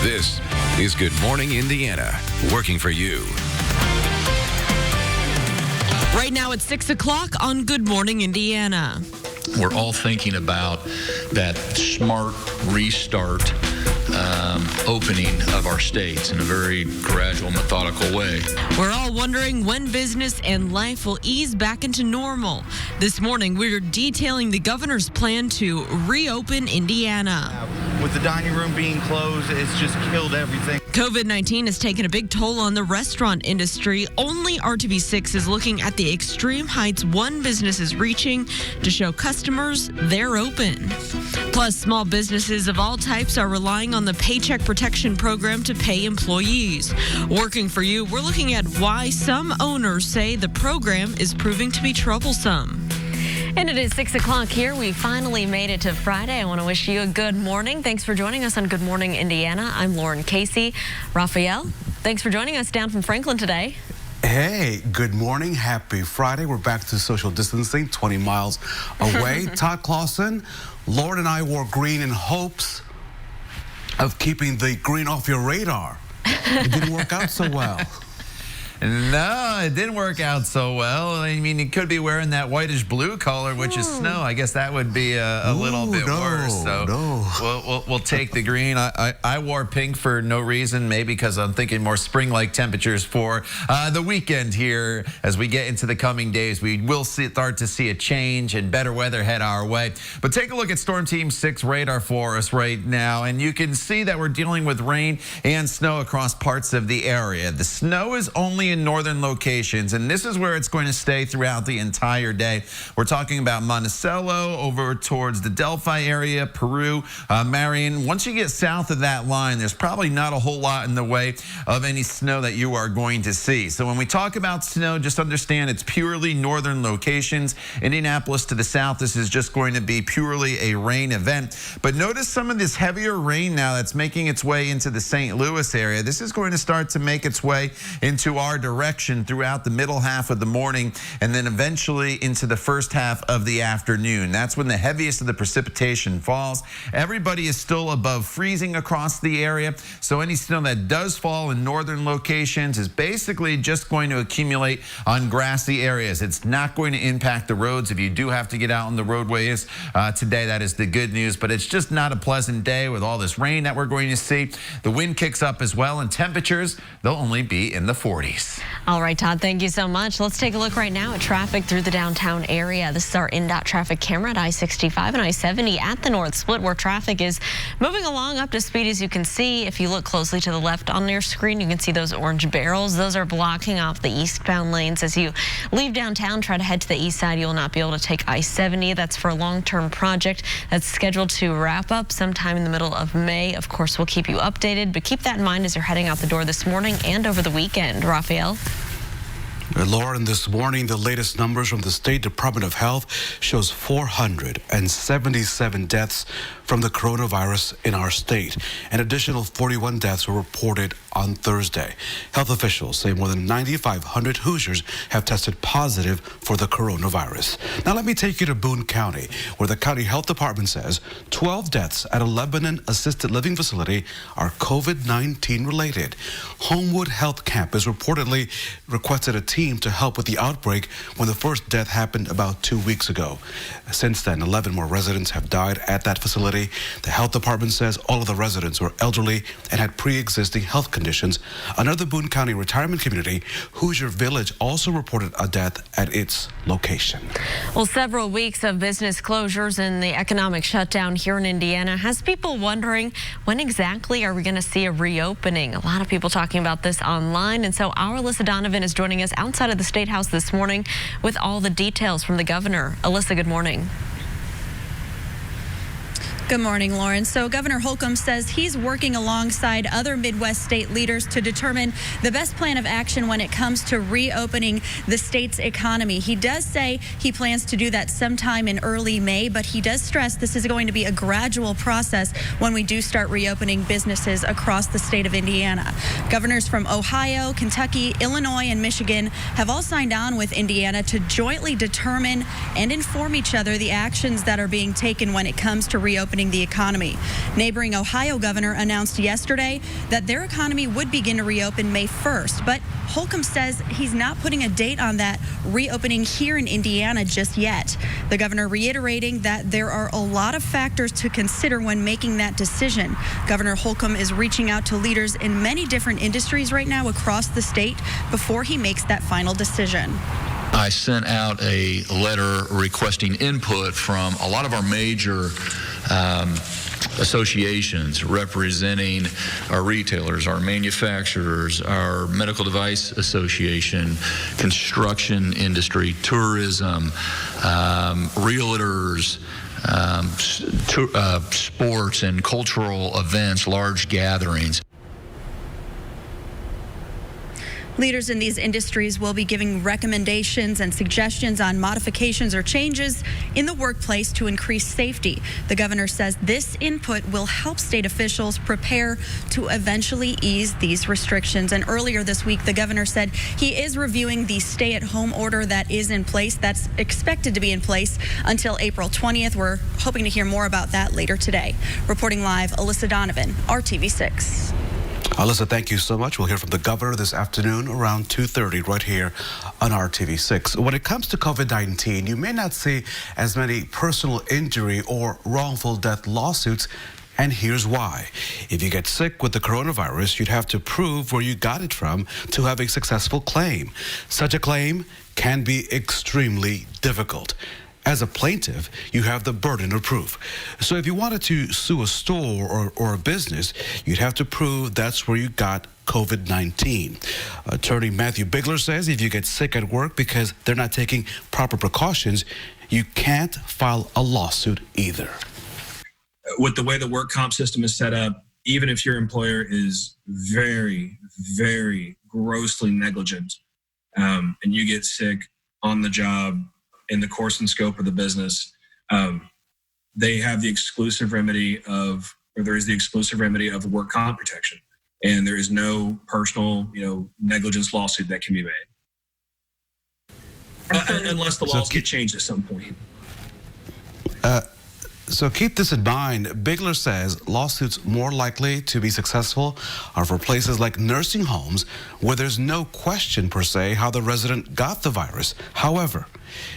This is Good Morning Indiana, working for you. Right now it's 6 o'clock on Good Morning Indiana. We're all thinking about that smart restart opening of our states in a very gradual, methodical way. We're all wondering when business and life will ease back into normal. This morning, we're detailing the governor's plan to reopen Indiana. With the dining room being closed, it's just killed everything. COVID-19 has taken a big toll on the restaurant industry. Only RTV6 is looking at the extreme heights one business is reaching to show customers they're open. Plus, small businesses of all types are relying on the Paycheck Protection Program to pay employees. Working for you, we're looking at why some owners say the program is proving to be troublesome. And it is 6 o'clock here. We finally made it to Friday. I want to wish you a good morning. Thanks for joining us on Good Morning Indiana. I'm Lauren Casey. Raphael, thanks for joining us down from Franklin today. Hey, good morning. Happy Friday. We're back to social distancing, 20 miles away. Todd Clausen, Lauren and I wore green in hopes of keeping the green off your radar. It didn't work out so well. No, it didn't work out so well. I mean, you could be wearing that whitish blue color, which is snow. I guess that would be a little bit worse. So we'll take the green. I wore pink for no reason, maybe because I'm thinking more spring-like temperatures for the weekend here. As we get into the coming days, we will start to see a change and better weather head our way. But take a look at Storm Team 6 radar for us right now, and you can see that we're dealing with rain and snow across parts of the area. The snow is only in northern locations, and this is where it's going to stay throughout the entire day. We're talking about Monticello over towards the Delphi area, Peru, Marion. Once you get south of that line, there's probably not a whole lot in the way of any snow that you are going to see. So when we talk about snow, just understand it's purely northern locations. Indianapolis to the south, this is just going to be purely a rain event. But notice some of this heavier rain now that's making its way into the St. Louis area. This is going to start to make its way into our direction throughout the middle half of the morning and then eventually into the first half of the afternoon. That's when the heaviest of the precipitation falls. Everybody is still above freezing across the area, so any snow that does fall in northern locations is basically just going to accumulate on grassy areas. It's not going to impact the roads. If you do have to get out on the roadways today, that is the good news, but it's just not a pleasant day with all this rain that we're going to see. The wind kicks up as well, and temperatures, they'll only be in the 40s. All right, Todd, thank you so much. Let's take a look right now at traffic through the downtown area. This is our INDOT traffic camera at I-65 and I-70 at the North Split, where traffic is moving along up to speed, as you can see. If you look closely to the left on your screen, you can see those orange barrels. Those are blocking off the eastbound lanes. As you leave downtown, try to head to the east side. You will not be able to take I-70. That's for a long-term project that's scheduled to wrap up sometime in the middle of May. Of course, we'll keep you updated, but keep that in mind as you're heading out the door this morning and over the weekend. Raphael? Lauren, this morning, the latest numbers from the State Department of Health shows 477 deaths from the coronavirus in our state. An additional 41 deaths were reported on Thursday. Health officials say more than 9,500 Hoosiers have tested positive for the coronavirus. Now let me take you to Boone County, where the county health department says 12 deaths at a Lebanon assisted living facility are COVID-19 related. Homewood Health Campus reportedly requested a team to help with the outbreak when the first death happened about 2 weeks ago. Since then, 11 more residents have died at that facility. The health department says all of the residents were elderly and had pre-existing health conditions. Another Boone County retirement community, Hoosier Village, also reported a death at its location. Well, several weeks of business closures and the economic shutdown here in Indiana has people wondering, when exactly are we going to see a reopening? A lot of people talking about this online, and so our Alyssa Donovan is joining us outside of the State House this morning with all the details from the governor. Alyssa, good morning. Good morning, Lauren. So Governor Holcomb says he's working alongside other Midwest state leaders to determine the best plan of action when it comes to reopening the state's economy. He does say he plans to do that sometime in early May, but he does stress this is going to be a gradual process when we do start reopening businesses across the state of Indiana. Governors from Ohio, Kentucky, Illinois, and Michigan have all signed on with Indiana to jointly determine and inform each other the actions that are being taken when it comes to reopening reopening the economy. Neighboring Ohio governor announced yesterday that their economy would begin to reopen May 1st, but Holcomb says he's not putting a date on that reopening here in Indiana just yet. The governor reiterating that there are a lot of factors to consider when making that decision. Governor Holcomb is reaching out to leaders in many different industries right now across the state before he makes that final decision. I sent out a letter requesting input from a lot of our major associations representing our retailers, our manufacturers, our medical device association, construction industry, tourism, realtors, sports and cultural events, large gatherings. Leaders in these industries will be giving recommendations and suggestions on modifications or changes in the workplace to increase safety. The governor says this input will help state officials prepare to eventually ease these restrictions. And earlier this week, the governor said he is reviewing the stay-at-home order that is in place. That's expected to be in place until April 20th. We're hoping to hear more about that later today. Reporting live, Alyssa Donovan, RTV6. Alyssa, thank you so much. We'll hear from the governor this afternoon around 2:30 right here on RTV6. When it comes to COVID-19, you may not see as many personal injury or wrongful death lawsuits, and here's why. If you get sick with the coronavirus, you'd have to prove where you got it from to have a successful claim. Such a claim can be extremely difficult. As a plaintiff, you have the burden of proof. So if you wanted to sue a store or a business, you'd have to prove that's where you got COVID-19. Attorney Matthew Bigler says if you get sick at work because they're not taking proper precautions, you can't file a lawsuit either. With the way the work comp system is set up, even if your employer is very, very grossly negligent, and you get sick on the job, in the course and scope of the business, they have the exclusive remedy of, or there is the exclusive remedy of work comp protection. And there is no personal, negligence lawsuit that can be made. Unless the laws get changed at some point. So keep this in mind. Bigler says lawsuits more likely to be successful are for places like nursing homes where there's no question per se how the resident got the virus. However,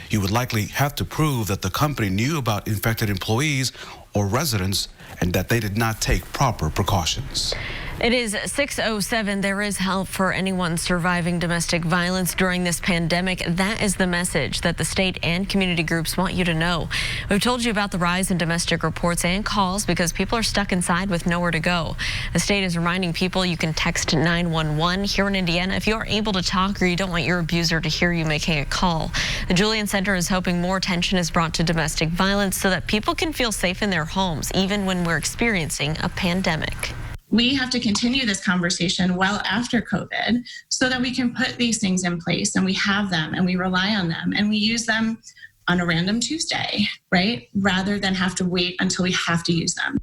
you would likely have to prove that the company knew about infected employees or residents and that they did not take proper precautions. It is 6:07. There is help for anyone surviving domestic violence during this pandemic. That is the message that the state and community groups want you to know. We've told you about the rise in domestic reports and calls because people are stuck inside with nowhere to go. The state is reminding people you can text 911 here in Indiana if you are able to talk or you don't want your abuser to hear you making a call. The Julian Center is hoping more attention is brought to domestic violence so that people can feel safe in their homes, even when we're experiencing a pandemic. We have to continue this conversation well after COVID so that we can put these things in place and we have them and we rely on them and we use them on a random Tuesday, right? Rather than have to wait until we have to use them.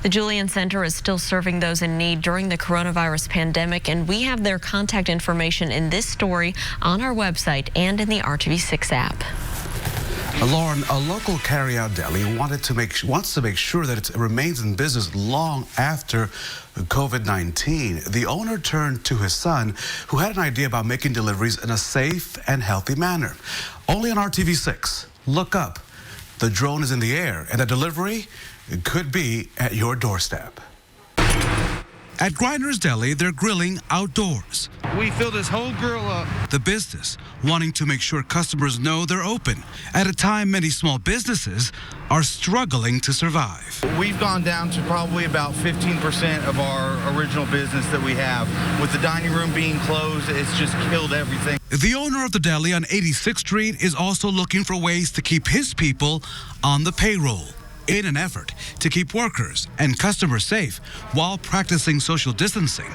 The Julian Center is still serving those in need during the coronavirus pandemic, and we have their contact information in this story on our website and in the RTV6 app. Lauren, a local carryout deli wants to make sure that it remains in business long after COVID-19. The owner turned to his son, who had an idea about making deliveries in a safe and healthy manner. Only on RTV6. Look up. The drone is in the air, and the delivery could be at your doorstep. At Grinder's Deli, they're grilling outdoors. We fill this whole grill up. The business wanting to make sure customers know they're open at a time many small businesses are struggling to survive. We've gone down to probably about 15% of our original business that we have. With the dining room being closed, it's just killed everything. The owner of the deli on 86th Street is also looking for ways to keep his people on the payroll in an effort to keep workers and customers safe while practicing social distancing.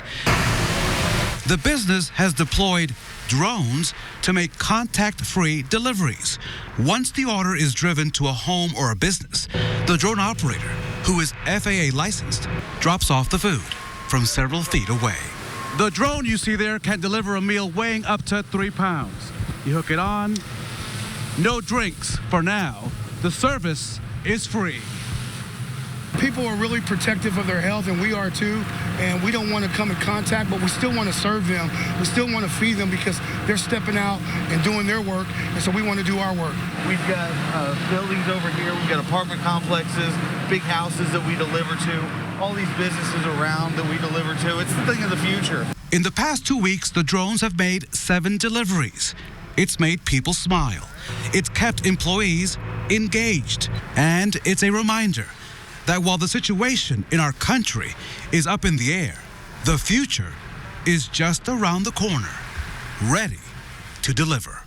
The business has deployed drones to make contact-free deliveries. Once the order is driven to a home or a business, the drone operator, who is FAA licensed, drops off the food from several feet away. The drone you see there can deliver a meal weighing up to 3 pounds. You hook it on, no drinks for now. The service is free. People are really protective of their health, and we are too, and we don't want to come in contact, but we still want to serve them. We still want to feed them because they're stepping out and doing their work, and so we want to do our work. We've got buildings over here. We've got apartment complexes, big houses that we deliver to, all these businesses around that we deliver to. It's the thing of the future. In the past 2 weeks, the drones have made 7 deliveries. It's made people smile. It's kept employees engaged. And it's a reminder that while the situation in our country is up in the air, the future is just around the corner, ready to deliver.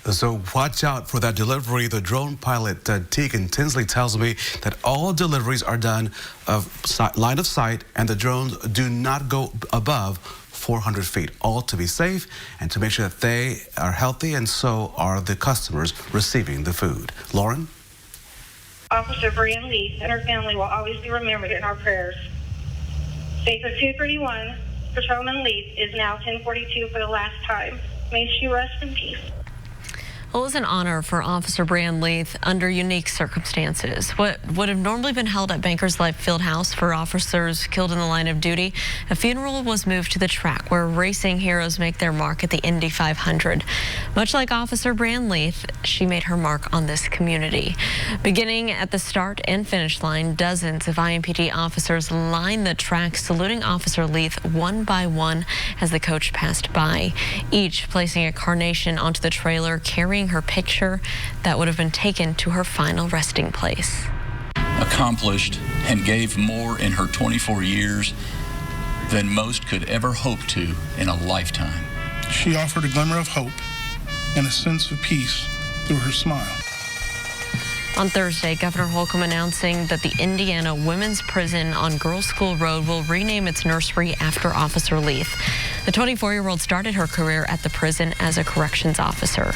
So watch out for that delivery. The drone pilot, Tegan Tinsley, tells me that all deliveries are done of line of sight, and the drones do not go above 400 feet, all to be safe and to make sure that they are healthy, and so are the customers receiving the food. Lauren? Officer Brian Lee and her family will always be remembered in our prayers. Sector 231, Patrolman Lee is now 1042 for the last time. May she rest in peace. Well, it was an honor for Officer Brian Leith under unique circumstances. What would have normally been held at Bankers Life Fieldhouse for officers killed in the line of duty, a funeral was moved to the track where racing heroes make their mark at the Indy 500. Much like Officer Brian Leith, she made her mark on this community. Beginning at the start and finish line, dozens of IMPD officers lined the track, saluting Officer Leith one by one as the coach passed by, each placing a carnation onto the trailer, carrying her picture that would have been taken to her final resting place. Accomplished and gave more in her 24 years than most could ever hope to in a lifetime. She offered a glimmer of hope and a sense of peace through her smile. On Thursday, Governor Holcomb announcing that the Indiana Women's Prison on Girls School Road will rename its nursery after Officer Leith. The 24-year-old started her career at the prison as a corrections officer.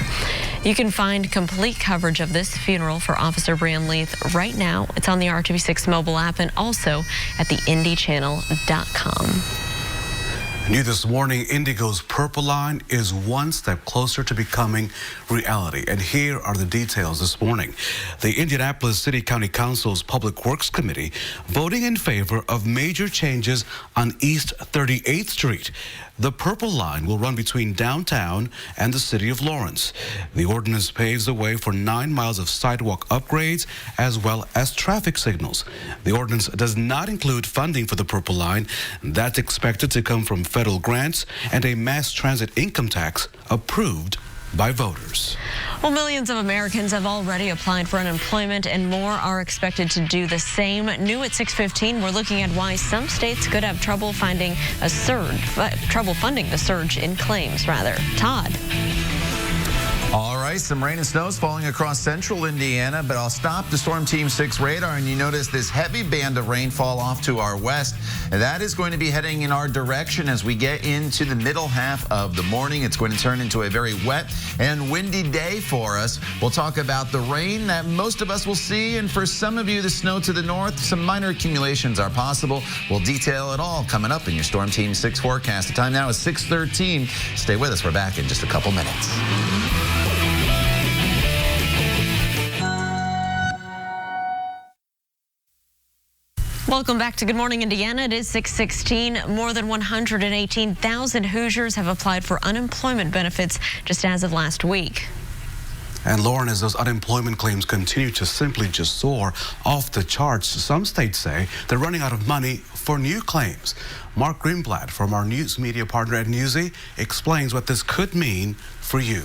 You can find complete coverage of this funeral for Officer Brian Leith right now. It's on the RTV6 mobile app and also at the IndyChannel.com. New this morning, Indigo's Purple Line is one step closer to becoming reality. And here are the details this morning. The Indianapolis City County Council's Public Works Committee voting in favor of major changes on East 38th Street. The Purple Line will run between downtown and the city of Lawrence. The ordinance paves the way for 9 miles of sidewalk upgrades as well as traffic signals. The ordinance does not include funding for the Purple Line. That's expected to come from federal grants and a mass transit income tax approved by voters. Well, millions of Americans have already applied for unemployment, and more are expected to do the same. New at 6:15, we're looking at why some states could have trouble funding the surge in claims, rather. Todd. All right, some rain and snow is falling across central Indiana, but I'll stop the Storm Team 6 radar, and you notice this heavy band of rainfall off to our west. And that is going to be heading in our direction as we get into the middle half of the morning. It's going to turn into a very wet and windy day for us. We'll talk about the rain that most of us will see, and for some of you, the snow to the north. Some minor accumulations are possible. We'll detail it all coming up in your Storm Team 6 forecast. The time now is 6:13. Stay with us. We're back in just a couple minutes. Welcome back to Good Morning Indiana. It is 6:16. More than 118,000 Hoosiers have applied for unemployment benefits just as of last week. And Lauren, as those unemployment claims continue to simply just soar off the charts, some states say they're running out of money for new claims. Mark Greenblatt from our news media partner at Newsy explains what this could mean for you.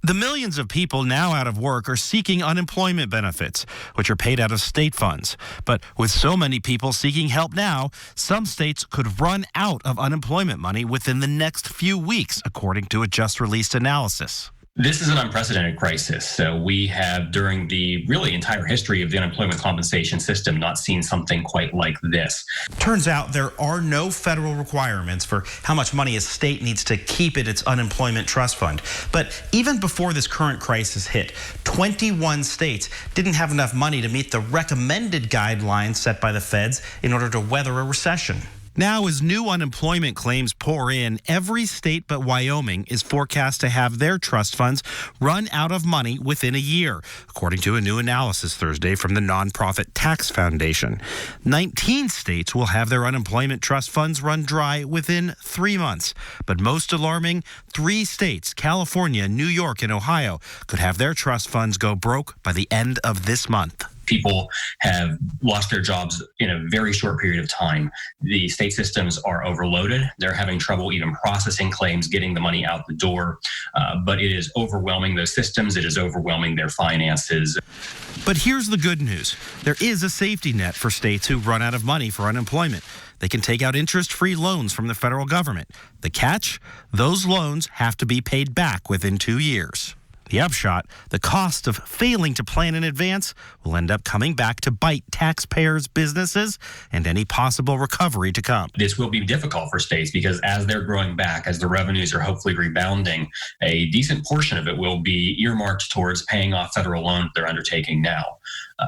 The millions of people now out of work are seeking unemployment benefits, which are paid out of state funds. But with so many people seeking help now, some states could run out of unemployment money within the next few weeks, according to a just released analysis. This is an unprecedented crisis. So we have, during the really entire history of the unemployment compensation system, not seen something quite like this. Turns out there are no federal requirements for how much money a state needs to keep in its unemployment trust fund. But even before this current crisis hit, 21 states didn't have enough money to meet the recommended guidelines set by the feds in order to weather a recession. Now, as new unemployment claims pour in, every state but Wyoming is forecast to have their trust funds run out of money within a year, according to a new analysis Thursday from the nonprofit Tax Foundation. 19 states will have their unemployment trust funds run dry within 3 months. But most alarming, 3 states, California, New York, and Ohio, could have their trust funds go broke by the end of this month. People have lost their jobs in a very short period of time. The state systems are overloaded. They're having trouble even processing claims, getting the money out the door. But it is overwhelming those systems. It is overwhelming their finances. But here's the good news. There is a safety net for states who run out of money for unemployment. They can take out interest-free loans from the federal government. The catch? Those loans have to be paid back within 2 years. The upshot, the cost of failing to plan in advance will end up coming back to bite taxpayers, businesses, and any possible recovery to come. This will be difficult for states because as they're growing back, as the revenues are hopefully rebounding, a decent portion of it will be earmarked towards paying off federal loans they're undertaking now.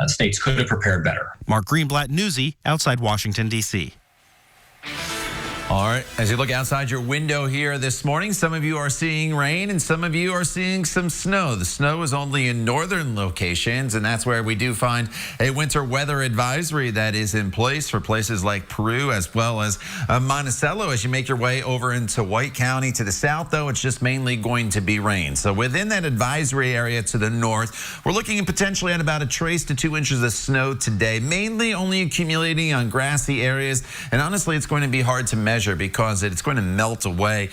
States could have prepared better. Mark Greenblatt, Newsy, outside Washington, D.C. All right, as you look outside your window here this morning, some of you are seeing rain and some of you are seeing some snow. The snow is only in northern locations, and that's where we do find a winter weather advisory that is in place for places like Peru as well as Monticello. As you make your way over into White County to the south, though, it's just mainly going to be rain. So within that advisory area to the north, we're looking potentially at about a trace to 2 inches of snow today, mainly only accumulating on grassy areas. And honestly, it's going to be hard to measure because it's going to melt away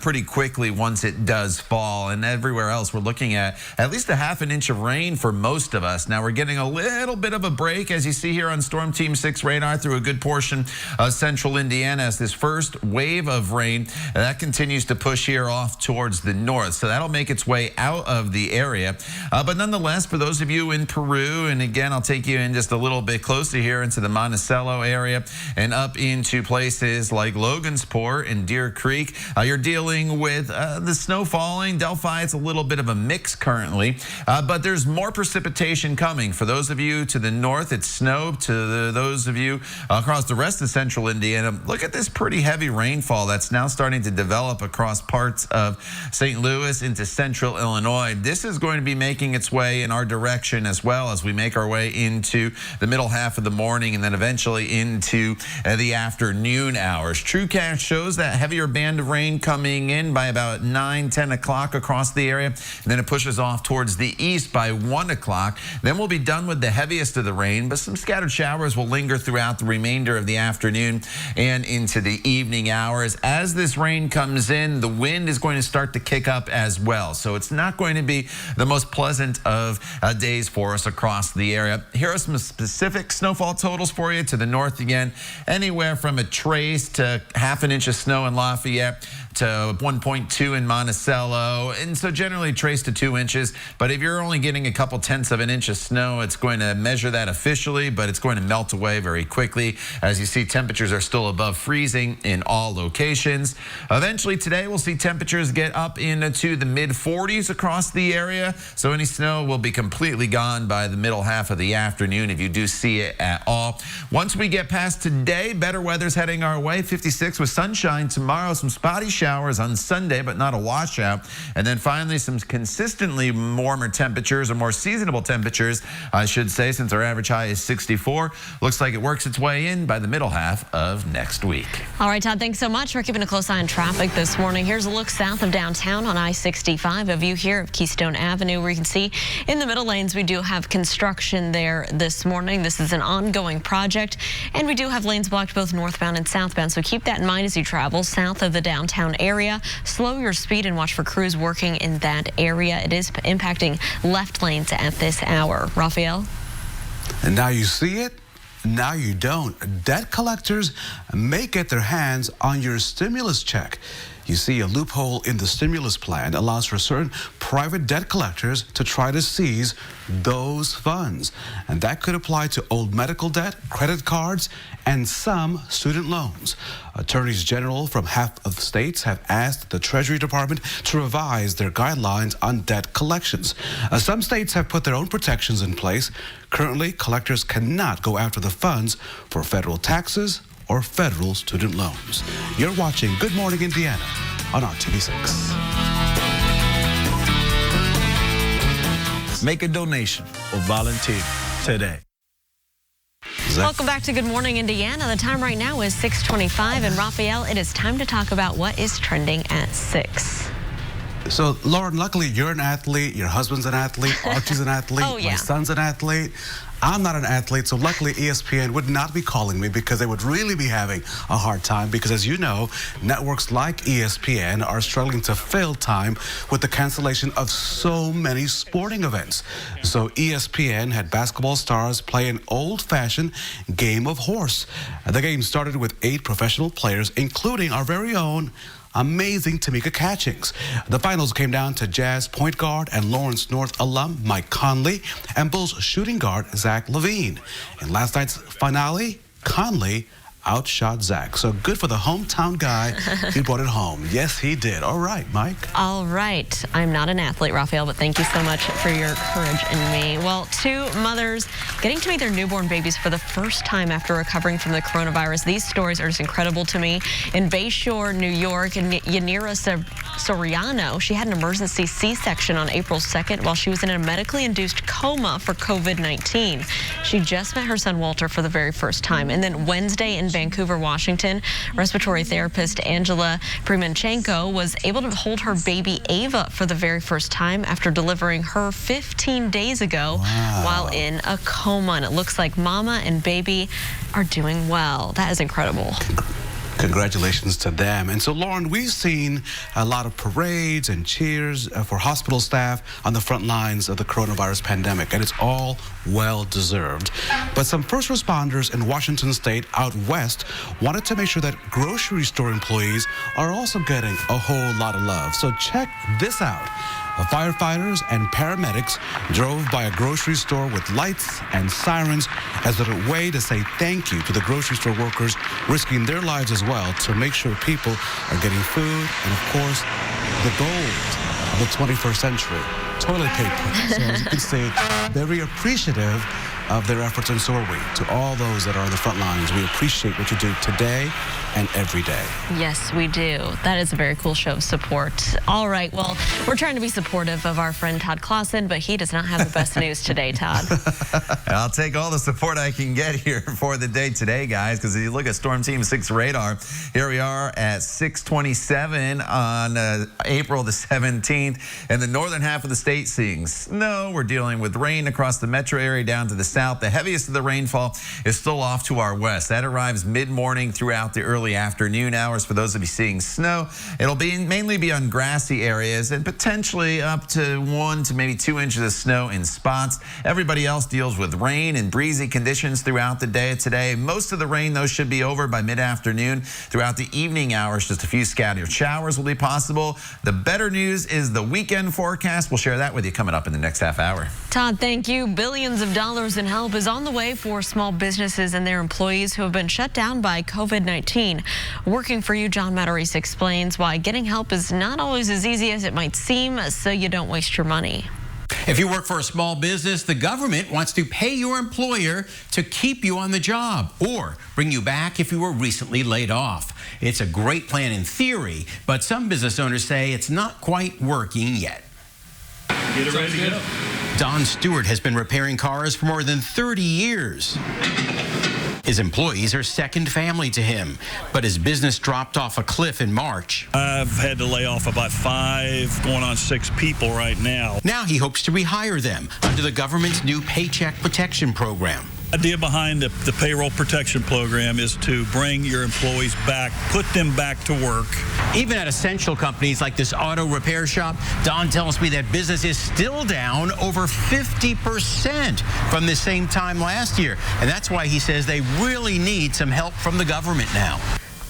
pretty quickly once it does fall. And everywhere else, we're looking at least a ½ inch of rain for most of us. Now, we're getting a little bit of a break, as you see here on Storm Team 6 radar, through a good portion of central Indiana as this first wave of rain that continues to push here off towards the north. So that'll make its way out of the area. But nonetheless, for those of you in Peru, and again, I'll take you in just a little bit closer here into the Monticello area and up into places like Logansport and Deer Creek. You're dealing with the snow falling. Delphi, it's a little bit of a mix currently, but there's more precipitation coming. For those of you to the north, it's snow. To those of you across the rest of central Indiana, look at this pretty heavy rainfall that's now starting to develop across parts of St. Louis into central Illinois. This is going to be making its way in our direction as well as we make our way into the middle half of the morning and then eventually into the afternoon hours. TrueCast shows that heavier band of rain coming in by about 9, 10 o'clock across the area. And then it pushes off towards the east by 1 o'clock. Then we'll be done with the heaviest of the rain, but some scattered showers will linger throughout the remainder of the afternoon and into the evening hours. As this rain comes in, the wind is going to start to kick up as well. So it's not going to be the most pleasant of days for us across the area. Here are some specific snowfall totals for you. To the north again, anywhere from a trace to ½ inch of snow in Lafayette to 1.2 in Monticello, and so generally trace to 2 inches. But if you're only getting a couple tenths of an inch of snow, it's going to measure that officially, but it's going to melt away very quickly. As you see, temperatures are still above freezing in all locations. Eventually today, we'll see temperatures get up into the mid-40s across the area, so any snow will be completely gone by the middle half of the afternoon if you do see it at all. Once we get past today, better weather's heading our way. 56 with sunshine tomorrow, some spotty showers on Sunday, but not a washout. And then finally, some consistently warmer temperatures, or more seasonable temperatures, I should say, since our average high is 64. Looks like it works its way in by the middle half of next week. All right, Todd, thanks so much. We're keeping a close eye on traffic this morning. Here's a look south of downtown on I-65, a view here of Keystone Avenue, where you can see in the middle lanes, we do have construction there this morning. This is an ongoing project, and we do have lanes blocked both northbound and southbound. So keep that in mind as you travel south of the downtown area. Slow your speed and watch for crews working in that area. It is impacting left lanes at this hour. Raphael? And now you see it, now you don't. Debt collectors may get their hands on your stimulus check. You see, a loophole in the stimulus plan allows for certain private debt collectors to try to seize those funds. And that could apply to old medical debt, credit cards, and some student loans. Attorneys general from half of the states have asked the Treasury Department to revise their guidelines on debt collections. Some states have put their own protections in place. Currently, collectors cannot go after the funds for federal taxes or federal student loans. You're watching Good Morning Indiana on RTV6. Make a donation or volunteer today. Welcome back to Good Morning Indiana. The time right now is 6:25, and Raphael, it is time to talk about what is trending at 6. So, Lauren, luckily you're an athlete, your husband's an athlete, Archie's an athlete, Oh, yeah. My son's an athlete. I'm not an athlete, so luckily ESPN would not be calling me because they would really be having a hard time because, as you know, networks like ESPN are struggling to fill time with the cancellation of so many sporting events. So ESPN had basketball stars play an old-fashioned game of horse. The game started with 8 professional players, including our very own amazing Tamika Catchings. The finals came down to Jazz point guard and Lawrence North alum Mike Conley and Bulls shooting guard Zach LaVine. In last night's finale, Conley outshot Zach. So good for the hometown guy. He brought it home. Yes, he did. All right, Mike. All right. I'm not an athlete, Raphael, but thank you so much for your courage in me. Well, 2 mothers getting to meet their newborn babies for the first time after recovering from the coronavirus. These stories are just incredible to me. In Bayshore, New York, Yanira Soriano, she had an emergency C-section on April 2nd while she was in a medically induced coma for COVID-19. She just met her son Walter for the very first time. And then Wednesday in Vancouver, Washington, respiratory therapist Angela Primanchenko was able to hold her baby Ava for the very first time after delivering her 15 days ago while in a coma. And it looks like mama and baby are doing well. That is incredible. Congratulations to them. And so, Lauren, we've seen a lot of parades and cheers for hospital staff on the front lines of the coronavirus pandemic, and it's all well-deserved. But some first responders in Washington State out west wanted to make sure that grocery store employees are also getting a whole lot of love. So check this out. Firefighters and paramedics drove by a grocery store with lights and sirens as a way to say thank you to the grocery store workers risking their lives as well to make sure people are getting food and, of course, the gold of the 21st century, toilet paper. So as you can see, very appreciative of their efforts, and so are we. To all those that are on the front lines, we appreciate what you do today and every day. Yes, we do. That is a very cool show of support. All right, well, we're trying to be supportive of our friend Todd Clausen, but he does not have the best news today, Todd. I'll take all the support I can get here for the day today, guys, because if you look at Storm Team 6 radar, here we are at 6:27 on April the 17th, and the northern half of the state seeing snow. We're dealing with rain across the metro area down to the south. The heaviest of the rainfall is still off to our west. That arrives mid-morning throughout the early afternoon hours. For those of you seeing snow, it'll mainly be on grassy areas and potentially up to 1 to maybe 2 inches of snow in spots. Everybody else deals with rain and breezy conditions throughout the day today. Most of the rain, though, should be over by mid-afternoon. Throughout the evening hours, just a few scattered showers will be possible. The better news is the weekend forecast. We'll share that with you coming up in the next half hour. Todd, thank you. Billions of dollars in help is on the way for small businesses and their employees who have been shut down by COVID-19. Working for you, John Matarese explains why getting help is not always as easy as it might seem, so you don't waste your money. If you work for a small business, the government wants to pay your employer to keep you on the job or bring you back if you were recently laid off. It's a great plan in theory, but some business owners say it's not quite working yet. Get it ready to go. Don Stewart has been repairing cars for more than 30 years. His employees are second family to him, but his business dropped off a cliff in March. I've had to lay off about 5, going on 6 people right now. Now he hopes to rehire them under the government's new Paycheck Protection Program. The idea behind the payroll protection program is to bring your employees back, put them back to work. Even at essential companies like this auto repair shop, Don tells me that business is still down over 50% from the same time last year. And that's why he says they really need some help from the government now.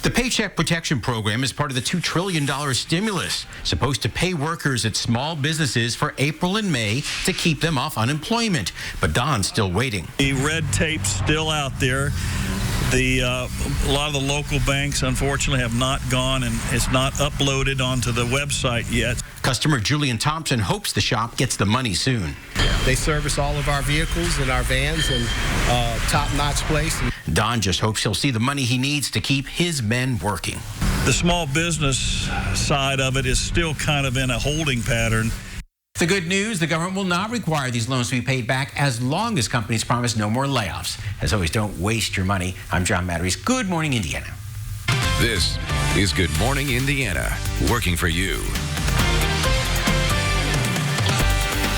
The Paycheck Protection Program is part of the $2 trillion stimulus, supposed to pay workers at small businesses for April and May to keep them off unemployment. But Don's still waiting. The red tape's still out there. A lot of the local banks, unfortunately, have not gone, and it's not uploaded onto the website yet. Customer Julian Thompson hopes the shop gets the money soon. They service all of our vehicles and our vans, and top-notch place. Don just hopes he'll see the money he needs to keep his men working. The small business side of it is still kind of in a holding pattern. The good news, the government will not require these loans to be paid back as long as companies promise no more layoffs. As always, don't waste your money. I'm John Matteries. Good morning, Indiana. This is Good Morning Indiana, working for you.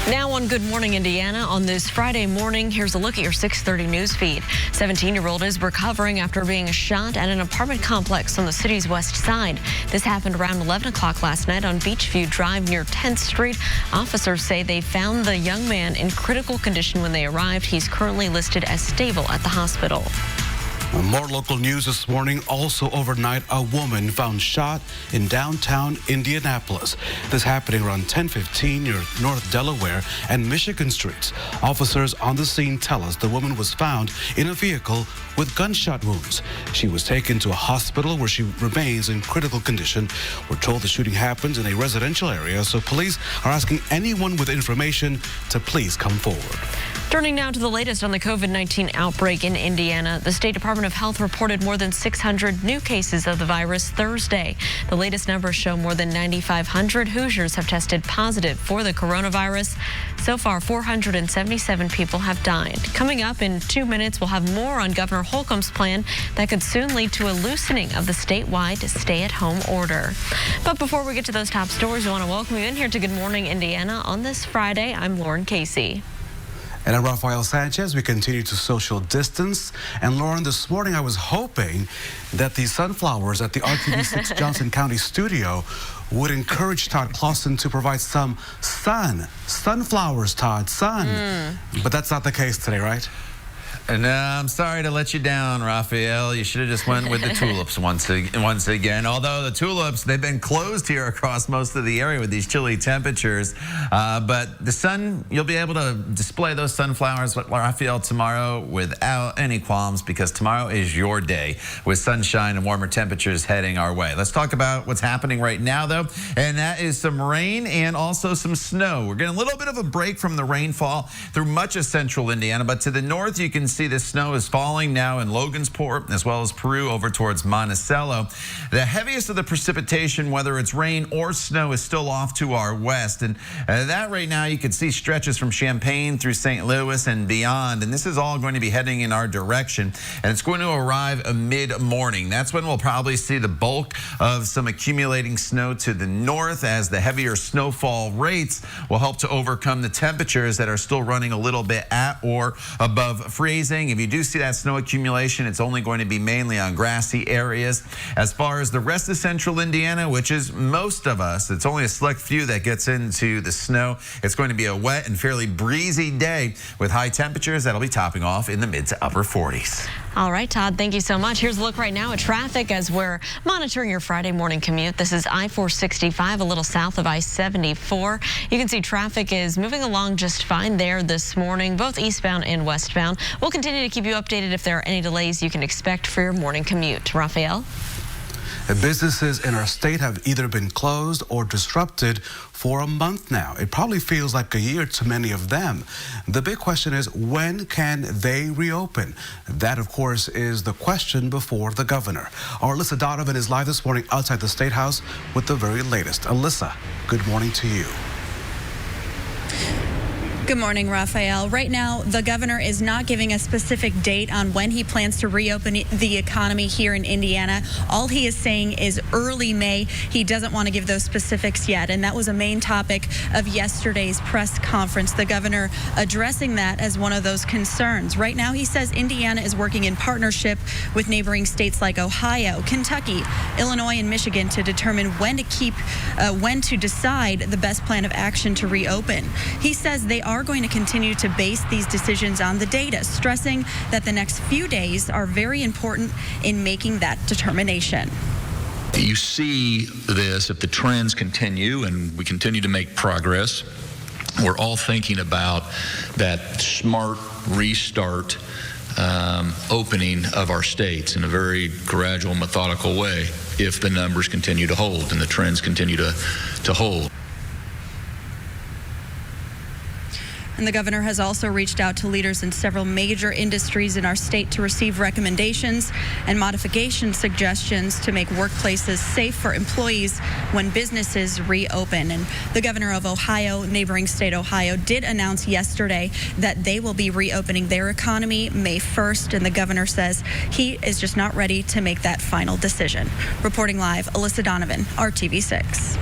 Now on Good Morning Indiana on this Friday morning, here's a look at your 6:30 news feed. 17-year-old is recovering after being shot at an apartment complex on the city's west side. This happened around 11 o'clock last night on Beachview Drive near 10th Street. Officers say they found the young man in critical condition when they arrived. He's currently listed as stable at the hospital. More local news this morning. Also overnight, a woman found shot in downtown Indianapolis. This happening around 10:15 near North Delaware and Michigan Streets. Officers on the scene tell us the woman was found in a vehicle with gunshot wounds. She was taken to a hospital where she remains in critical condition. We're told the shooting happened in a residential area, so police are asking anyone with information to please come forward. Turning now to the latest on the COVID-19 outbreak in Indiana. The State Department of Health reported more than 600 new cases of the virus Thursday. The latest numbers show more than 9,500 Hoosiers have tested positive for the coronavirus. So far, 477 people have died. Coming up in 2 minutes, we'll have more on Governor Holcomb's plan that could soon lead to a loosening of the statewide stay-at-home order. But before we get to those top stories, we want to welcome you in here to Good Morning Indiana on this Friday. I'm Lauren Casey. And I'm Rafael Sanchez. We continue to social distance. And Lauren, this morning I was hoping that the sunflowers at the RTV6 Johnson County studio would encourage Todd Clausen to provide some sunflowers, Todd, sun. But that's not the case today, right? No, I'm sorry to let you down, Raphael. You should have just went with the tulips once again. Although the tulips, they've been closed here across most of the area with these chilly temperatures. But the sun, you'll be able to display those sunflowers, Raphael, tomorrow without any qualms, because tomorrow is your day with sunshine and warmer temperatures heading our way. Let's talk about what's happening right now, though, and that is some rain and also some snow. We're getting a little bit of a break from the rainfall through much of central Indiana, but to the north, you can see the snow is falling now in Logansport as well as Peru over towards Monticello. The heaviest of the precipitation, whether it's rain or snow, is still off to our west. And that right now you can see stretches from Champaign through St. Louis and beyond. And this is all going to be heading in our direction. And it's going to arrive mid-morning. That's when we'll probably see the bulk of some accumulating snow to the north, as the heavier snowfall rates will help to overcome the temperatures that are still running a little bit at or above freezing. If you do see that snow accumulation, it's only going to be mainly on grassy areas. As far as the rest of central Indiana, which is most of us, it's only a select few that gets into the snow. It's going to be a wet and fairly breezy day with high temperatures that'll be topping off in the mid to upper 40s. All right, Todd, thank you so much. Here's a look right now at traffic as we're monitoring your Friday morning commute. This is I-465, a little south of I-74. You can see traffic is moving along just fine there this morning, both eastbound and westbound. We'll continue to keep you updated if there are any delays you can expect for your morning commute. Raphael? Businesses in our state have either been closed or disrupted for a month now. It probably feels like a year to many of them. The big question is, when can they reopen? That, of course, is the question before the governor. Our Alyssa Donovan is live this morning outside the State House with the very latest. Alyssa, good morning to you. Good morning, Raphael. Right now, the governor is not giving a specific date on when he plans to reopen the economy here in Indiana. All he is saying is early May. He doesn't want to give those specifics yet, and that was a main topic of yesterday's press conference. The governor addressing that as one of those concerns. Right now, he says Indiana is working in partnership with neighboring states like Ohio, Kentucky, Illinois, and Michigan to determine when to decide the best plan of action to reopen. He says they are going to continue to base these decisions on the data, stressing that the next few days are very important in making that determination. You see this, if the trends continue and we continue to make progress, we're all thinking about that smart restart opening of our states in a very gradual, methodical way if the numbers continue to hold and the trends continue to hold. And the governor has also reached out to leaders in several major industries in our state to receive recommendations and modification suggestions to make workplaces safe for employees when businesses reopen. And the governor of Ohio, neighboring state Ohio, did announce yesterday that they will be reopening their economy May 1st. And the governor says he is just not ready to make that final decision. Reporting live, Alyssa Donovan, RTV6.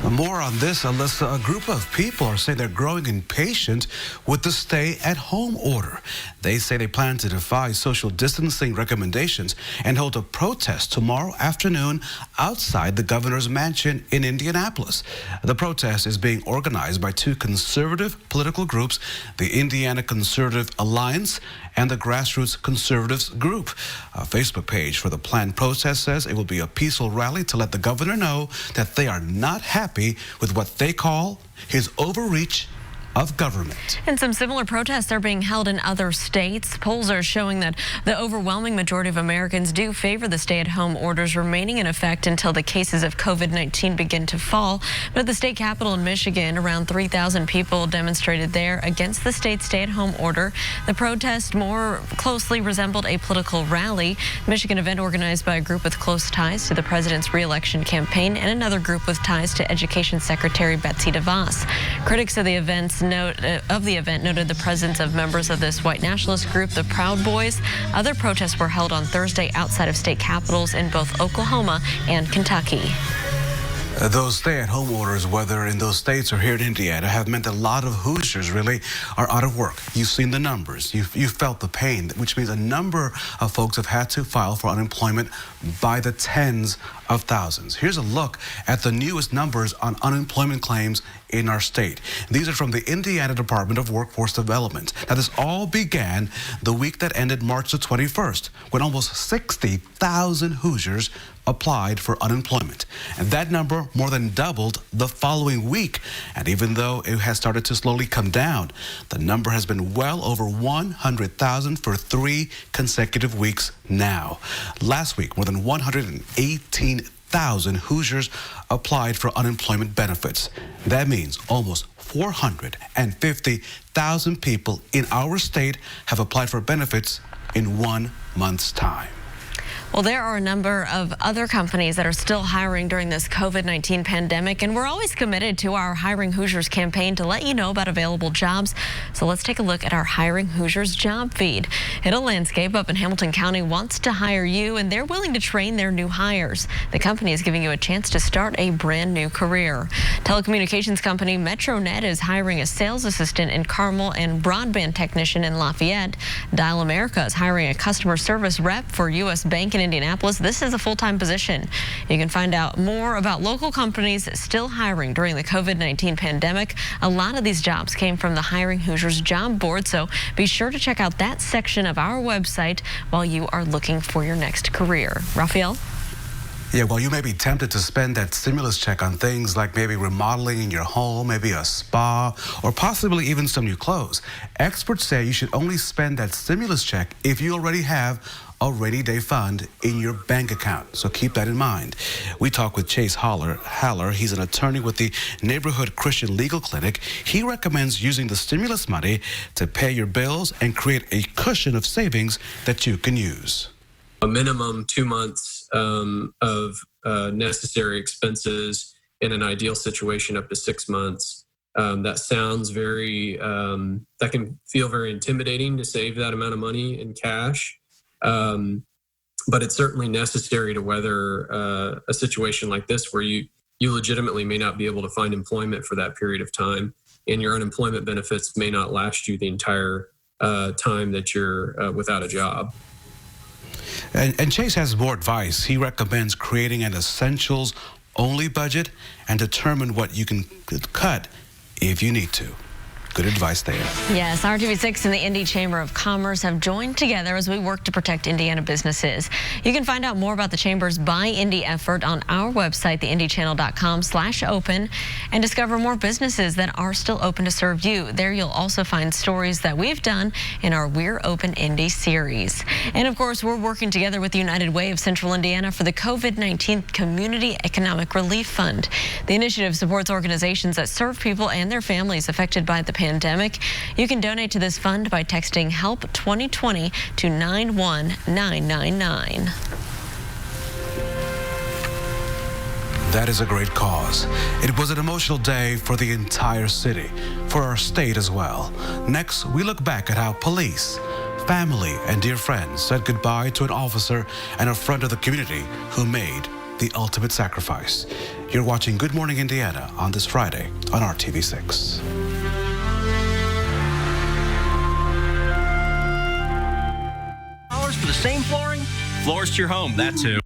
More on this, Alyssa. A group of people are saying they're growing impatient with the stay-at-home order. They say they plan to defy social distancing recommendations and hold a protest tomorrow afternoon outside the governor's mansion in Indianapolis. The protest is being organized by two conservative political groups, the Indiana Conservative Alliance and the Grassroots Conservatives Group. A Facebook page for the planned protest says it will be a peaceful rally to let the governor know that they are not happy with what they call his overreach of government. And some similar protests are being held in other states. Polls are showing that the overwhelming majority of Americans do favor the stay-at-home orders remaining in effect until the cases of COVID-19 begin to fall. But at the state capitol in Michigan, around 3,000 people demonstrated there against the state's stay-at-home order. The protest more closely resembled a political rally. Michigan event organized by a group with close ties to the president's re-election campaign and another group with ties to Education Secretary Betsy DeVos. Critics of the event noted the presence of members of this white nationalist group, the Proud Boys. Other protests were held on Thursday outside of state capitals in both Oklahoma and Kentucky. Those stay-at-home orders, whether in those states or here in Indiana, have meant a lot of Hoosiers really are out of work. You've seen the numbers. You've felt the pain, which means a number of folks have had to file for unemployment by the tens of thousands. Here's a look at the newest numbers on unemployment claims in our state. These are from the Indiana Department of Workforce Development. Now, this all began the week that ended March the 21st, when almost 60,000 Hoosiers applied for unemployment. And that number more than doubled the following week. And even though it has started to slowly come down, the number has been well over 100,000 for 3 consecutive weeks now. Last week, more than 118,000 Hoosiers applied for unemployment benefits. That means almost 450,000 people in our state have applied for benefits in 1 month's time. Well, there are a number of other companies that are still hiring during this COVID-19 pandemic, and we're always committed to our Hiring Hoosiers campaign to let you know about available jobs. So let's take a look at our Hiring Hoosiers job feed. Hill Landscape up in Hamilton County wants to hire you, and they're willing to train their new hires. The company is giving you a chance to start a brand new career. Telecommunications company MetroNet is hiring a sales assistant in Carmel and broadband technician in Lafayette. Dial America is hiring a customer service rep for U.S. Bank in Indianapolis. This is a full-time position. You can find out more about local companies still hiring during the COVID-19 pandemic. A lot of these jobs came from the Hiring Hoosiers job board, so be sure to check out that section of our website while you are looking for your next career. Raphael? Yeah, well, you may be tempted to spend that stimulus check on things like maybe remodeling in your home, maybe a spa, or possibly even some new clothes. Experts say you should only spend that stimulus check if you already have a rainy day fund in your bank account. So keep that in mind. We talked with Chase Haller. He's an attorney with the Neighborhood Christian Legal Clinic. He recommends using the stimulus money to pay your bills and create a cushion of savings that you can use. A minimum 2 months of necessary expenses, in an ideal situation up to 6 months. That sounds that can feel very intimidating to save that amount of money in cash. But it's certainly necessary to weather a situation like this where you legitimately may not be able to find employment for that period of time, and your unemployment benefits may not last you the entire time that you're without a job. And Chase has more advice. He recommends creating an essentials-only budget and determine what you can cut if you need to. Good advice there. Yes, RTV6 and the Indy Chamber of Commerce have joined together as we work to protect Indiana businesses. You can find out more about the Chamber's Buy Indy effort on our website, theindychannel.com/open, and discover more businesses that are still open to serve you. There you'll also find stories that we've done in our We're Open Indy series. And of course, we're working together with the United Way of Central Indiana for the COVID-19 Community Economic Relief Fund. The initiative supports organizations that serve people and their families affected by the pandemic. You can donate to this fund by texting HELP 2020 to 91999. That is a great cause. It was an emotional day for the entire city, for our state as well. Next, we look back at how police, family, and dear friends said goodbye to an officer and a friend of the community who made the ultimate sacrifice. You're watching Good Morning Indiana on this Friday on RTV6. For the same flooring? Floors to your home, that's who.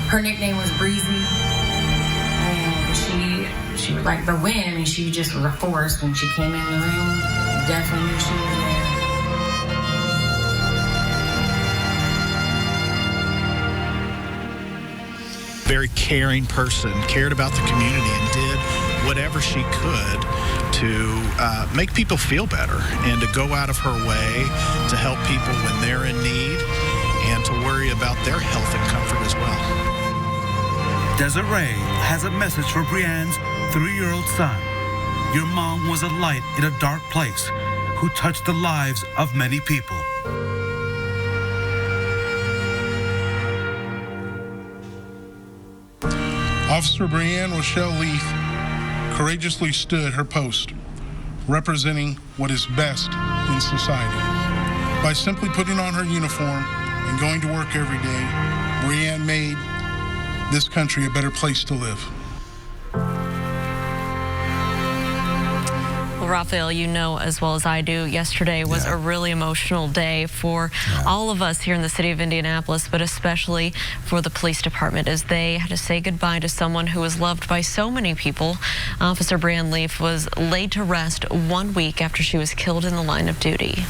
Her nickname was Breezy, and she was like the wind. I mean, she just was a force when she came in the room. Definitely knew she was there. Very caring person, cared about the community, and did whatever she could to make people feel better and to go out of her way to help people when they're in need and to worry about their health and comfort as well. Desiree has a message for Brianne's 3-year-old son. Your mom was a light in a dark place who touched the lives of many people. Officer Brianne Rochelle Leith courageously stood her post, representing what is best in society. By simply putting on her uniform and going to work every day, Brianne made this country a better place to live. Well, Raphael, you know as well as I do, yesterday was a really emotional day for all of us here in the city of Indianapolis, but especially for the police department as they had to say goodbye to someone who was loved by so many people. Officer Brianne Leith was laid to rest 1 week after she was killed in the line of duty.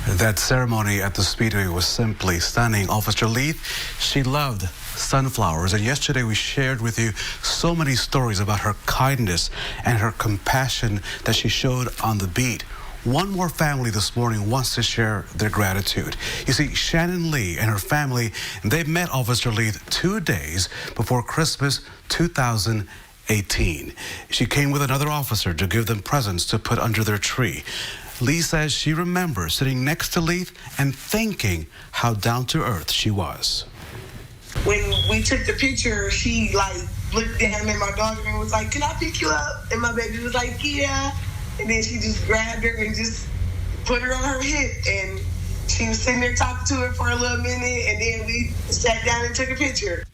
That ceremony at the Speedway was simply stunning. Officer Leith, she loved sunflowers, and yesterday we shared with you so many stories about her kindness and her compassion that she showed on the beat. One more family this morning wants to share their gratitude. You see, Shannon Lee and her family, they met Officer Leith 2 days before Christmas 2018. She came with another officer to give them presents to put under their tree. Lee says she remembers sitting next to Leith and thinking how down-to-earth she was. When we took the picture, she looked at him and my daughter and was like, "Can I pick you up?" And my baby was like, "Yeah." And then she just grabbed her and just put her on her hip. And she was sitting there talking to her for a little minute, and then we sat down and took a picture.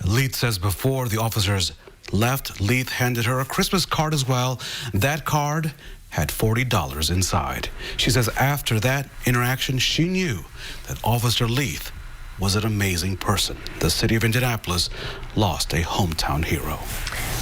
Leith says before the officers left, Leith handed her a Christmas card as well. That card had $40 inside. She says after that interaction, she knew that Officer Leith was an amazing person. The city of Indianapolis lost a hometown hero.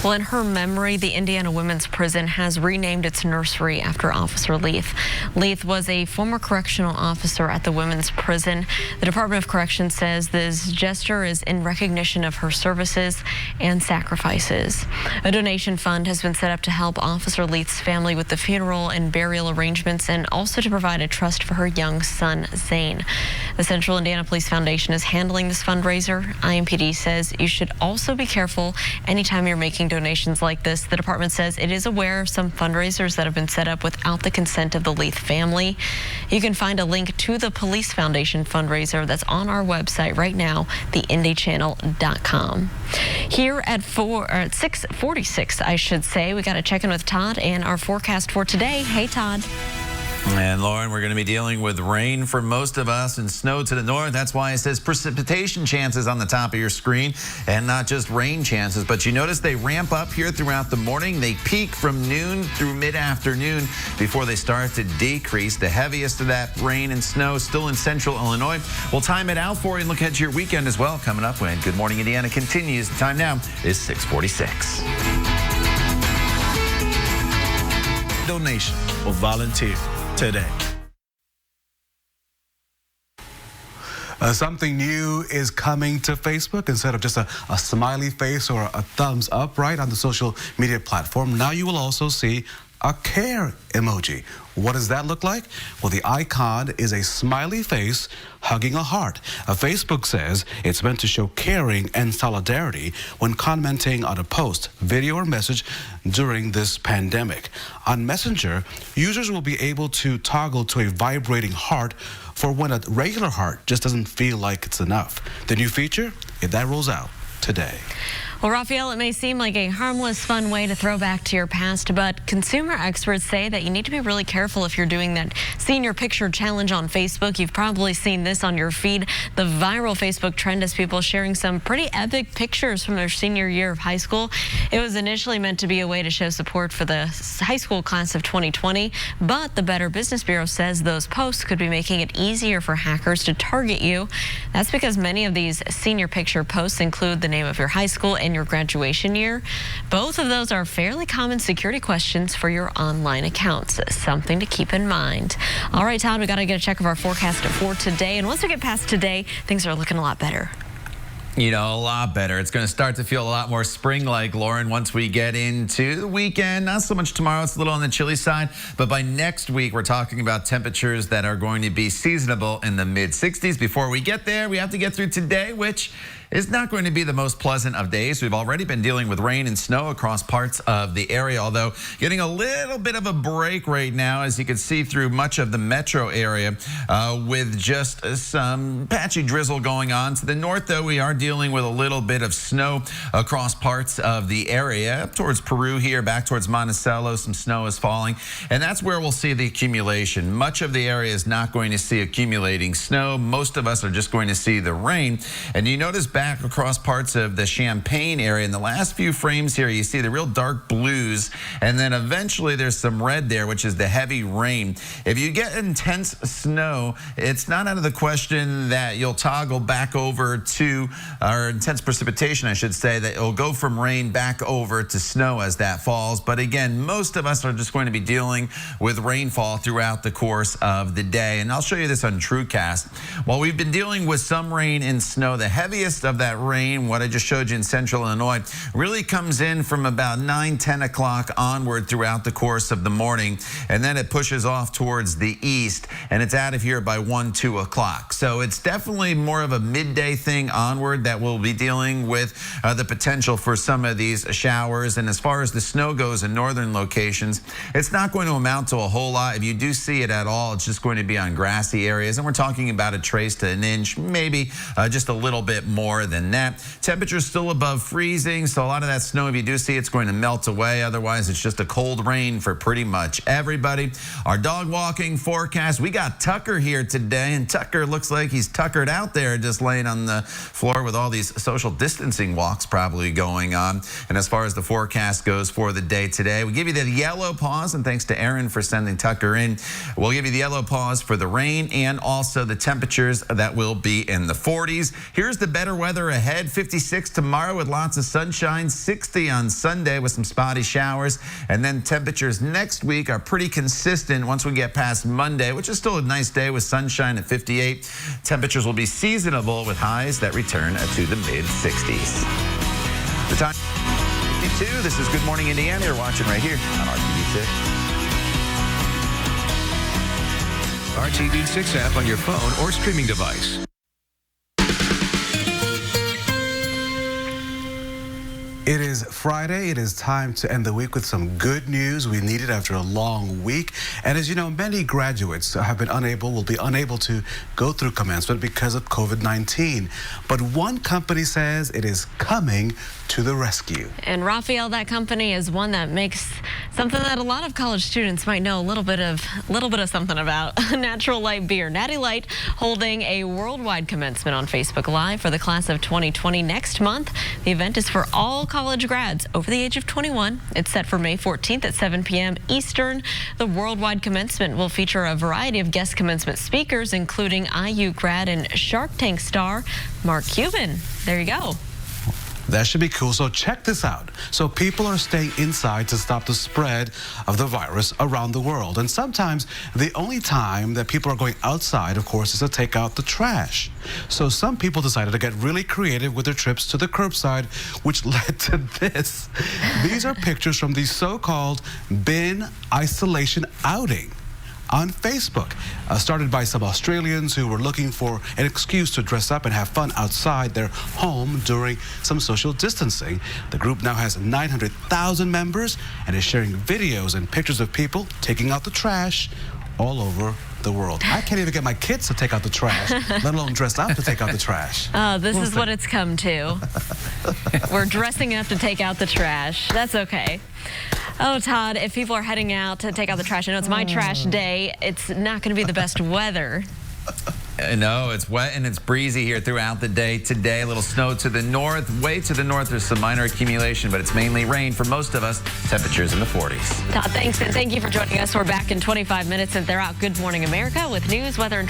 Well, in her memory, the Indiana Women's Prison has renamed its nursery after Officer Leith. Leith was a former correctional officer at the Women's Prison. The Department of Corrections says this gesture is in recognition of her services and sacrifices. A donation fund has been set up to help Officer Leith's family with the funeral and burial arrangements and also to provide a trust for her young son, Zane. The Central Indiana Police Foundation is handling this fundraiser. IMPD says you should also be careful anytime you're making donations like this. The department says it is aware of some fundraisers that have been set up without the consent of the Leith family. You can find a link to the Police Foundation fundraiser that's on our website right now, theindychannel.com. Here at 6:46, I should say, we got to check in with Todd and our forecast for today. Hey, Todd. And Lauren, we're going to be dealing with rain for most of us and snow to the north. That's why it says precipitation chances on the top of your screen and not just rain chances. But you notice they ramp up here throughout the morning. They peak from noon through mid-afternoon before they start to decrease. The heaviest of that rain and snow still in central Illinois. We'll time it out for you and look ahead to your weekend as well coming up when Good Morning Indiana continues. The time now is 6:46. Donation or volunteer today. Something new is coming to Facebook. Instead of just a smiley face or a thumbs up right on the social media platform, now you will also see a care emoji. What does that look like? Well, the icon is a smiley face hugging a heart. Facebook says it's meant to show caring and solidarity when commenting on a post, video, or message during this pandemic. On Messenger, users will be able to toggle to a vibrating heart for when a regular heart just doesn't feel like it's enough. The new feature, that rolls out today. Well, Raphael, it may seem like a harmless, fun way to throw back to your past, but consumer experts say that you need to be really careful if you're doing that senior picture challenge on Facebook. You've probably seen this on your feed. The viral Facebook trend is people sharing some pretty epic pictures from their senior year of high school. It was initially meant to be a way to show support for the high school class of 2020, but the Better Business Bureau says those posts could be making it easier for hackers to target you. That's because many of these senior picture posts include the name of your high school and your graduation year. Both of those are fairly common security questions for your online accounts. Something to keep in mind. All right, Todd, we got to get a check of our forecast for today. And once we get past today, things are looking a lot better. You know, a lot better. It's going to start to feel a lot more spring-like, Lauren, once we get into the weekend. Not so much tomorrow. It's a little on the chilly side. But by next week, we're talking about temperatures that are going to be seasonable in the mid-60s. Before we get there, we have to get through today, which is not going to be the most pleasant of days. We've already been dealing with rain and snow across parts of the area, although getting a little bit of a break right now, as you can see through much of the metro area, with just some patchy drizzle going on. To the north, though, we are dealing with a little bit of snow across parts of the area. Up towards Peru here, back towards Monticello, some snow is falling, and that's where we'll see the accumulation. Much of the area is not going to see accumulating snow. Most of us are just going to see the rain. And you notice back across parts of the Champaign area, in the last few frames here, you see the real dark blues, and then eventually there's some red there, which is the heavy rain. If you get intense snow, it's not out of the question that you'll toggle back over to, or intense precipitation, I should say, that it'll go from rain back over to snow as that falls. But again, most of us are just going to be dealing with rainfall throughout the course of the day. And I'll show you this on TrueCast. While we've been dealing with some rain and snow, the heaviest of that rain, what I just showed you in central Illinois, really comes in from about 9-10 o'clock onward throughout the course of the morning, and then it pushes off towards the east, and it's out of here by 1-2 o'clock. So it's definitely more of a midday thing onward that we'll be dealing with the potential for some of these showers. And as far as the snow goes in northern locations, it's not going to amount to a whole lot. If you do see it at all, it's just going to be on grassy areas, and we're talking about a trace to an inch, maybe just a little bit more than that. Temperatures still above freezing, so a lot of that snow, if you do see, it's going to melt away. Otherwise, it's just a cold rain for pretty much everybody. Our dog walking forecast, we got Tucker here today, and Tucker looks like he's tuckered out there, just laying on the floor with all these social distancing walks probably going on. And as far as the forecast goes for the day today, we give you the yellow pause, and thanks to Aaron for sending Tucker in. We'll give you the yellow pause for the rain and also the temperatures that will be in the 40s. Here's the better weather ahead. 56 tomorrow with lots of sunshine, 60 on Sunday with some spotty showers, and then temperatures next week are pretty consistent once we get past Monday, which is still a nice day with sunshine at 58. Temperatures will be seasonable with highs that return to the mid-60s. The time 52. This is Good Morning Indiana. You're watching right here on RTV6. RTV6 app on your phone or streaming device. It is Friday. It is time to end the week with some good news. We need it after a long week. And as you know, many graduates will be unable to go through commencement because of COVID-19. But one company says it is coming to the rescue. And Raphael, that company is one that makes something that a lot of college students might know a little bit of something about. Natural Light Beer. Natty Light holding a worldwide commencement on Facebook Live for the class of 2020 next month. The event is for all college grads over the age of 21. It's set for May 14th at 7 p.m. Eastern. The worldwide commencement will feature a variety of guest commencement speakers, including IU grad and Shark Tank star Mark Cuban. There you go. That should be cool. So check this out. So people are staying inside to stop the spread of the virus around the world. And sometimes the only time that people are going outside, of course, is to take out the trash. So some people decided to get really creative with their trips to the curbside, which led to this. These are pictures from the so-called bin isolation outing on Facebook, started by some Australians who were looking for an excuse to dress up and have fun outside their home during some social distancing. The group now has 900,000 members and is sharing videos and pictures of people taking out the trash all over the world. I can't even get my kids to take out the trash, let alone dress up to take out the trash. This is what it's come to. We're dressing up to take out the trash. That's okay. Oh, Todd, if people are heading out to take out the trash, I know it's my trash day. It's not going to be the best weather. No, it's wet and it's breezy here throughout the day today. A little snow to the north. Way to the north, there's some minor accumulation, but it's mainly rain for most of us. Temperatures in the 40s. Todd, thanks, and thank you for joining us. We're back in 25 minutes, and they're out. Good Morning America with news, weather, and traffic.